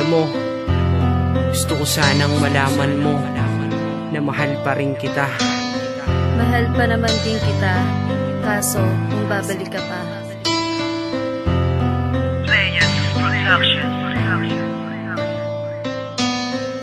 Alam mo, gusto ko sanang malaman mo na mahal pa rin kita. Mahal pa naman din kita, kaso kung babalik ka pa.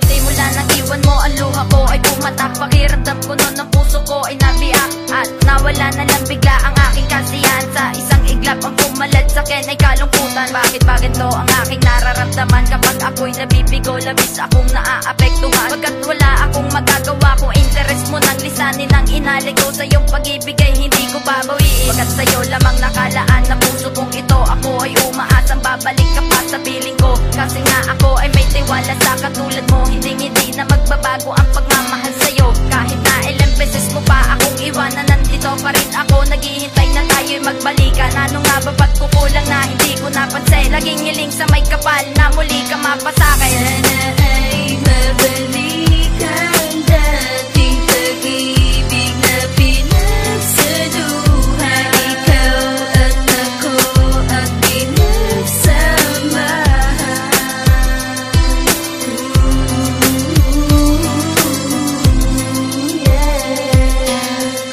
Simula nang iwan mo, ang luha ko ay pumatak. Pakiramdam ko noon ang puso ko ay nabiyak. At nawala na lang bigla ang aking kasiyahan. Sa isang iglap ang pumalat sa akin ay kalungkutan. Bakit ba ganito ang aking nararamdaman? Kapag ako'y nabibigo, labis akong naaapektuhan. Pagkat wala akong magagawa, kung interest mo nang lisanin ang inalay ko sa iyong pag-ibig ay hindi ko babawiin. Pagkat sa'yo lamang nakalaan na puso kong ito, ako ay umaasang babalik ka pa sa piling ko. Kasi nga ako ay may tiwala sa katulad mo, hindi na magbabago ang pagmamahal sa'yo. Kahit na ilang beses mo pa akong iwanan, nandito pa rin ako, naghihintay na tayo'y magbalikan. Ano nga ba ba't kukulang na hindi ko napansin? Laging hiling sa may kapal na muli ka mapasakay. Sana ay mabalikan dating pag-ibig na pinagsaduhan. Ikaw at ako at pinagsamahan.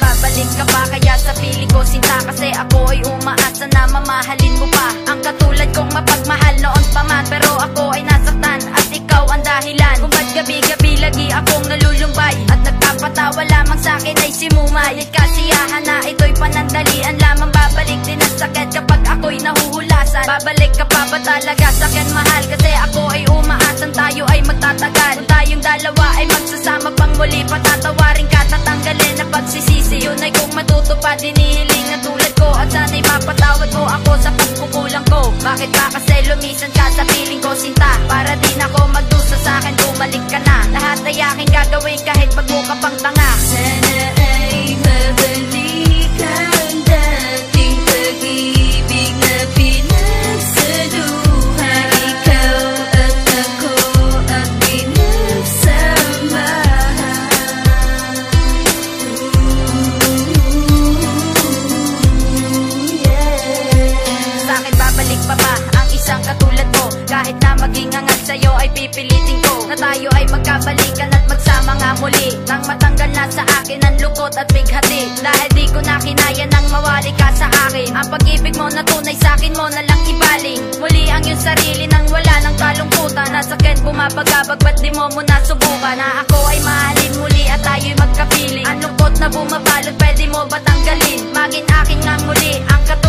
Babalik ka pa kaya sa piling ko, sinta, kasi ako ay umaasa na mamahalin mo pa. Ang katulad kong mapagmahal noon pa man, pero ako ay nasaktan at ikaw ang dahilan kung ba't gabi-gabi lagi akong nalulumbay. At nagpapatawa lamang sa akin ay si Mumay. At kasiyahan na ito'y panandalian lamang, babalik din ang sakit kapag ako'y nahuhulasan. Babalik ka pa ba talaga sa akin, mahal? Kasi ako ay umaasan tayo ay magtatagal. Kung tayong dalawa ay magsasama pang muli, patatawarin ka, tatanggalin na pagsisisi. Yun ay kung matutupad, hinihiling na tulad ko. At sana'y mapatawad mo ako sa pagkukulang ko. Bakit ba kasi lumisan ka sa piling ko, sinta? Para din ako magdusa sa akin, bumalik ka na. Lahat ay aking gagawin kahit magmukha pang tanga. Sana ay mabalikan dating pag-ibig na pinagsaduhan. Ikaw at ako at pinagsamahan. Sa'kin babalik pa ba ang isang katulad mo? Kahit na maging angat sa'yo ay pipilitin ko na tayo ay magkabalikan at magsama nga muli, nang matanggal na sa akin ang lungkot at bighati. Dahil di ko na kinaya nang mawali ka sa akin. Ang pag-ibig mo na tunay sa'kin mo na lang ibaling. Muli ang iyong sarili nang wala ng kalungkutan. Nasakyan bumabagabag, ba't di mo muna subukan na ako ay mahalin muli at tayo'y magkapiling. Ang lungkot na bumabalot, pwede mo ba tanggalin? Maging akin nga muli ang katulad